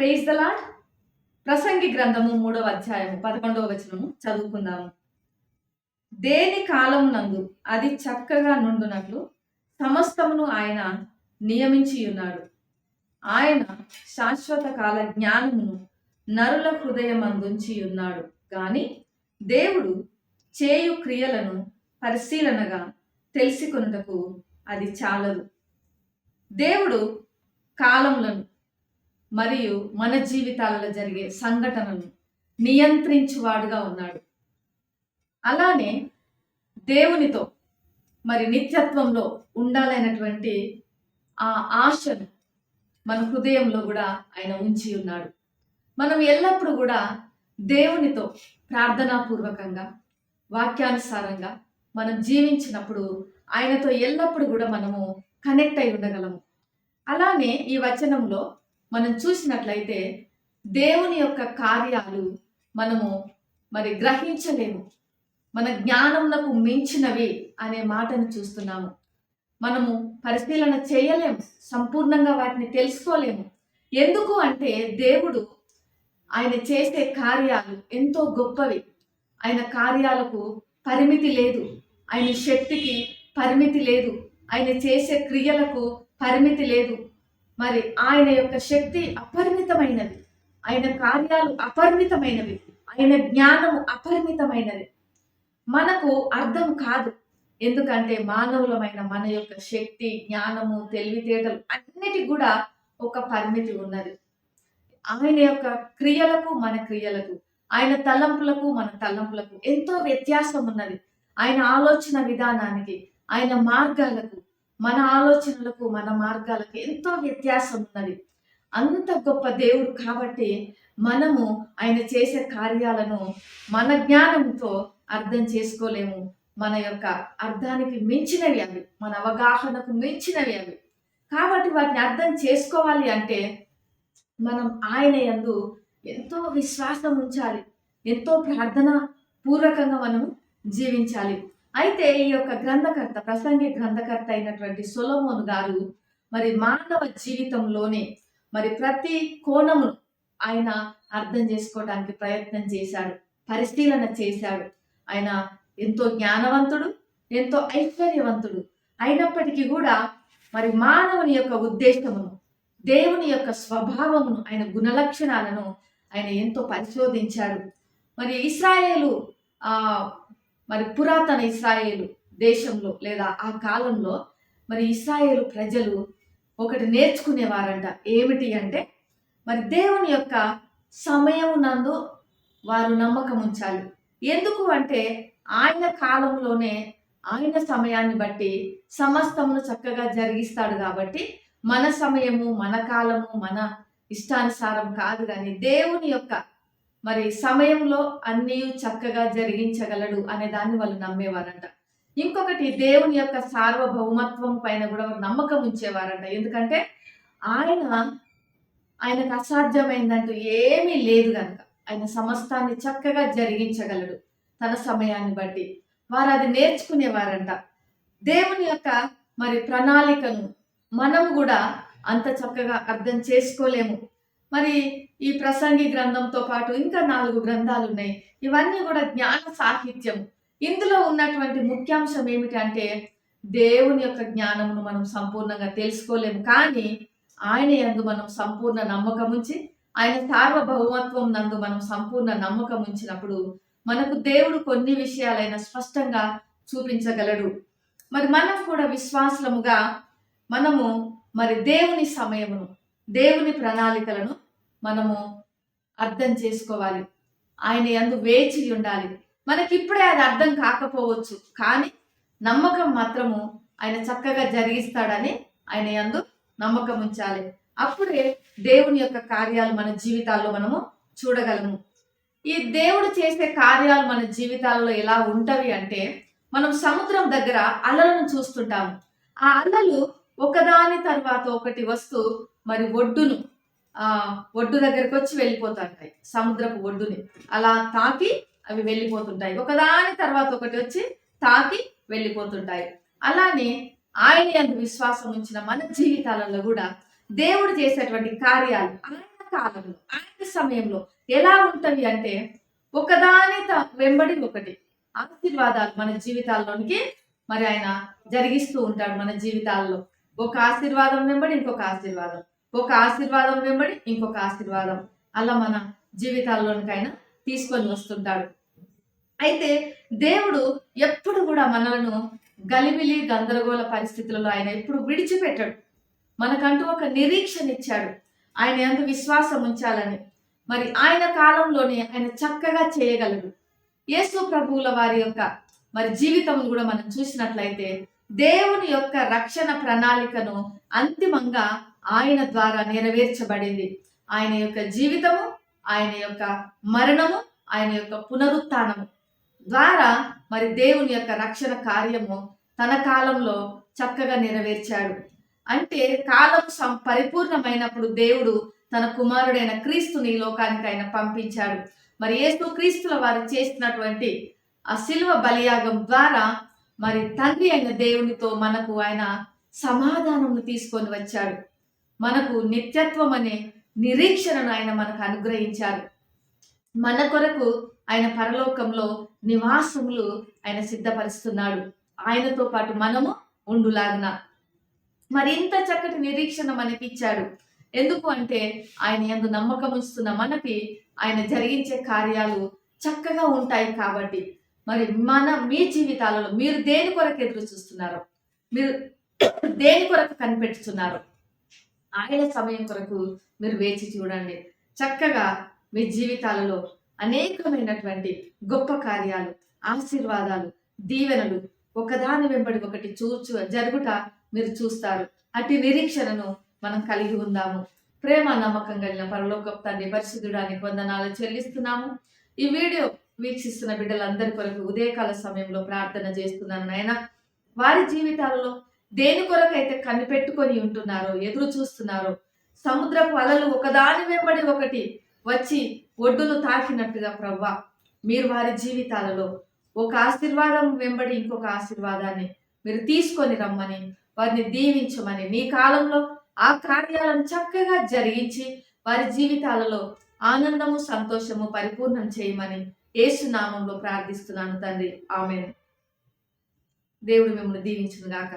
Praise the lord. ప్రసంగి గ్రంథము 3వ అధ్యాయము 11వ వచనము చదువుకుందాము. దేని కాలమునందు అది చక్కగా నుండునట్లు సమస్తమును ఆయన నియమించి ఉన్నాడు. ఆయన శాశ్వత కాల జ్ఞానమును నరుల హృదయమందుంచి ఉన్నాడు గాని దేవుడు చేయు క్రియలను పరిశీలనగా తెలుసుకొనుటకు అది చాలదు. దేవుడు కాలములను మరియు మన జీవితాలలో జరిగే సంఘటనలను నియంత్రించువాడుగా ఉన్నాడు. అలానే దేవునితో మరి నిత్యత్వంలో ఉండాలైనటువంటి ఆ ఆశను మన హృదయంలో కూడా ఆయన ఉంచి ఉన్నాడు. మనం ఎల్లప్పుడూ కూడా దేవునితో ప్రార్థనాపూర్వకంగా వాక్యానుసారంగా మనం జీవించినప్పుడు ఆయనతో ఎల్లప్పుడూ కూడా మనము కనెక్ట్ అయి ఉండగలము. అలానే ఈ వచనంలో మనం చూసినట్లయితే దేవుని యొక్క కార్యాలు మనము మరి గ్రహించలేము, మన జ్ఞానమునకు మించినవి అనే మాటను చూస్తున్నాము. మనము పరిశీలన చేయలేము, సంపూర్ణంగా వాటిని తెలుసుకోలేము. ఎందుకు అంటే దేవుడు ఆయన చేసే కార్యాలు ఎంతో గొప్పవి. ఆయన కార్యాలకు పరిమితి లేదు, ఆయన శక్తికి పరిమితి లేదు, ఆయన చేసే క్రియలకు పరిమితి లేదు. మరి ఆయన యొక్క శక్తి అపరిమితమైనది, ఆయన కార్యాలు అపరిమితమైనవి, ఆయన జ్ఞానము అపరిమితమైనది. మనకు అర్థం కాదు, ఎందుకంటే మానవులమైన మన యొక్క శక్తి, జ్ఞానము, తెలివితేటలు అన్నిటికి కూడా ఒక పరిమితి ఉన్నది. ఆయన యొక్క క్రియలకు మన క్రియలకు, ఆయన తలంపులకు మన తలంపులకు ఎంతో వ్యత్యాసం ఉన్నది. ఆయన ఆలోచన విధానానికి, ఆయన మార్గాలకు, మన ఆలోచనలకు మన మార్గాలకు ఎంతో వ్యత్యాసం ఉన్నది. అంత గొప్ప దేవుడు కాబట్టి మనము ఆయన చేసే కార్యాలను మన జ్ఞానంతో అర్థం చేసుకోలేము. మన యొక్క అర్థానికి మించినవి అవి, మన అవగాహనకు మించినవి అవి. కాబట్టి వాటిని అర్థం చేసుకోవాలి అంటే మనం ఆయన యందు ఎంతో విశ్వాసం ఉంచాలి, ఎంతో ప్రార్థన పూర్వకంగా మనము జీవించాలి. అయితే ఈ యొక్క గ్రంథకర్త, ప్రసంగి గ్రంథకర్త అయినటువంటి సొలొమోను గారు మరి మానవ జీవితంలోనే మరి ప్రతి కోణమును ఆయన అర్థం చేసుకోవడానికి ప్రయత్నం చేశాడు, పరిశీలన చేశాడు. ఆయన ఎంతో జ్ఞానవంతుడు, ఎంతో ఐశ్వర్యవంతుడు అయినప్పటికీ కూడా మరి మానవుని యొక్క ఉద్దేశమును, దేవుని యొక్క స్వభావమును, ఆయన గుణలక్షణాలను ఆయన ఎంతో పరిశోధించాడు. మరి ఇశ్రాయేలు మరి పురాతన ఇశ్రాయేలు దేశంలో లేదా ఆ కాలంలో మరి ఇశ్రాయేలు ప్రజలు ఒకటి నేర్చుకునేవారంట. ఏమిటి అంటే మరి దేవుని యొక్క సమయమునందు వారు నమ్మకం ఉంచాలి. ఎందుకు అంటే ఆయన కాలంలోనే ఆయన సమయాన్ని బట్టి సమస్తమును చక్కగా జరిగిస్తాడు. కాబట్టి మన సమయము, మన కాలము, మన ఇష్టానుసారం కాదు, కానీ దేవుని యొక్క మరి సమయంలో అన్నీ చక్కగా జరిగించగలడు అనే దాన్ని వాళ్ళు నమ్మేవారంట. ఇంకొకటి, దేవుని యొక్క సార్వభౌమత్వం పైన కూడా నమ్మకం ఉంచేవారంట. ఎందుకంటే ఆయనకు అసాధ్యమైందంటూ ఏమీ లేదు కనుక ఆయన సమస్తాన్ని చక్కగా జరిగించగలడు తన సమయాన్ని బట్టి. వారు అది నేర్చుకునేవారంట. దేవుని యొక్క మరి ప్రణాళికను మనం కూడా అంత చక్కగా అర్థం చేసుకోలేము. మరి ఈ ప్రసంగి గ్రంథంతో పాటు ఇంకా 4 గ్రంథాలు ఉన్నాయి. ఇవన్నీ కూడా జ్ఞాన సాహిత్యం. ఇందులో ఉన్నటువంటి ముఖ్యాంశం ఏమిటి అంటే దేవుని యొక్క జ్ఞానమును మనం సంపూర్ణంగా తెలుసుకోలేము, కానీ ఆయన యందు మనం సంపూర్ణ నమ్మకం ఉంచి, ఆయన సార్వభౌమత్వం నందు మనం సంపూర్ణ నమ్మకం ఉంచినప్పుడు మనకు దేవుడు కొన్ని విషయాలైనా స్పష్టంగా చూపించగలడు. మరి మనం కూడా విశ్వాసముగా మనము మరి దేవుని సమయమును, దేవుని ప్రణాళికలను మనము అర్థం చేసుకోవాలి. ఆయన యందు వేచి ఉండాలి. మనకిప్పుడే అది అర్థం కాకపోవచ్చు, కానీ నమ్మకం మాత్రము ఆయన చక్కగా జరిగిస్తాడని ఆయన యందు నమ్మకం ఉంచాలి. అప్పుడే దేవుని యొక్క కార్యాలు మన జీవితాల్లో మనము చూడగలము. ఈ దేవుడు చేసే కార్యాలు మన జీవితాల్లో ఎలా ఉంటవి అంటే, మనం సముద్రం దగ్గర అలలను చూస్తుంటాము. ఆ అలలు ఒకదాని తర్వాత ఒకటి వస్తూ మరి ఒడ్డు దగ్గరికి వచ్చి వెళ్ళిపోతుంటాయి. సముద్రపు ఒడ్డుని అలా తాకి అవి వెళ్ళిపోతుంటాయి. ఒకదాని తర్వాత ఒకటి వచ్చి తాకి వెళ్ళిపోతుంటాయి. అలానే ఆయన యందు విశ్వాసం ఉంచిన మన జీవితాలలో కూడా దేవుడు చేసేటువంటి కార్యాలు, ఆయన కాలంలో ఆయన సమయంలో ఎలా ఉంటవి అంటే ఒకదాని వెంబడి ఒకటి ఆశీర్వాదాలు మన జీవితాల్లోనికి మరి ఆయన జరిగిస్తూ ఉంటాడు. మన జీవితాల్లో ఒక ఆశీర్వాదం వెంబడి ఇంకొక ఆశీర్వాదం, ఒక ఆశీర్వాదం వెంబడి ఇంకొక ఆశీర్వాదం, అలా మన జీవితాల్లోనికైనా తీసుకొని వస్తుంటాడు. అయితే దేవుడు ఎప్పుడు కూడా మనలను గలిబిలి గందరగోళ పరిస్థితులలో ఆయన ఎప్పుడు విడిచిపెట్టాడు. మనకంటూ ఒక నిరీక్షణ ఇచ్చాడు. ఆయన ఎంత విశ్వాసం ఉంచాలని, మరి ఆయన కాలంలోనే ఆయన చక్కగా చేయగలడు. యేసు ప్రభువుల వారి యొక్క మరి జీవితం కూడా మనం చూసినట్లయితే దేవుని యొక్క రక్షణ ప్రణాళికను అంతిమంగా ఆయన ద్వారా నెరవేర్చబడింది. ఆయన యొక్క జీవితము, ఆయన యొక్క మరణము, ఆయన యొక్క పునరుత్థానము ద్వారా మరి దేవుని యొక్క రక్షణ కార్యము తన కాలంలో చక్కగా నెరవేర్చాడు. అంటే కాలం పరిపూర్ణమైనప్పుడు దేవుడు తన కుమారుడైన క్రీస్తుని ఈ లోకానికి ఆయన పంపించాడు. మరి యేసు క్రీస్తుల వారు చేసినటువంటి ఆ శిలువ బలియాగం ద్వారా మరి తండ్రి అయిన దేవునితో మనకు ఆయన సమాధానం తీసుకొని వచ్చాడు. మనకు నిత్యత్వం అనే నిరీక్షణను ఆయన మనకు అనుగ్రహించారు. మన కొరకు ఆయన పరలోకంలో నివాసములు ఆయన సిద్ధపరుస్తున్నాడు. ఆయనతో పాటు మనము ఉండులాగున మరి ఇంత చక్కటి నిరీక్షణ మనకి ఇచ్చాడు. ఎందుకు అంటే ఆయన యందు నమ్మకం ఉంచుతున్న మనకి ఆయన జరిగించే కార్యాలు చక్కగా ఉంటాయి కాబట్టి. మరి మీ జీవితాలలో మీరు దేని కొరకు ఎదురు చూస్తున్నారో, మీరు దేని కొరకు కనిపెట్టుతున్నారో ఆయన సమయం కొరకు మీరు వేచి చూడండి. చక్కగా మీ జీవితాలలో అనేకమైనటువంటి గొప్ప కార్యాలు, ఆశీర్వాదాలు, దీవెనలు ఒకదాని వెంబడి ఒకటి జరుగుట మీరు చూస్తారు. అట్టి నిరీక్షణను మనం కలిగి ఉందాము. ప్రేమ నమ్మకం కలిగిన పరలోకపు తండ్రి పరిశుద్ధుడానికి వందనాలు చెల్లిస్తున్నాము. ఈ వీడియో వీక్షిస్తున్న బిడ్డలందరి కొరకు ఉదయకాల సమయంలో ప్రార్థన చేస్తున్నాను నాయనా. వారి జీవితాలలో దేని కొరకైతే కనిపెట్టుకొని ఉంటున్నారో, ఎదురు చూస్తున్నారో, సముద్రపు అలలు ఒకదాని వెంబడి ఒకటి వచ్చి ఒడ్డును తాకినట్టుగా ప్రవ్వా, మీరు వారి జీవితాలలో ఒక ఆశీర్వాదం వెంబడి ఇంకొక ఆశీర్వాదాన్ని మీరు తీసుకొని రమ్మని, వారిని దీవించమని, నీ కాలంలో ఆ కార్యాలను చక్కగా జరిగించి వారి జీవితాలలో ఆనందము, సంతోషము పరిపూర్ణం చేయమని యేసు నామంలో ప్రార్థిస్తున్నాను తండ్రి. ఆమేన్. దేవుడు మిమ్మల్ని దీవించును గాక.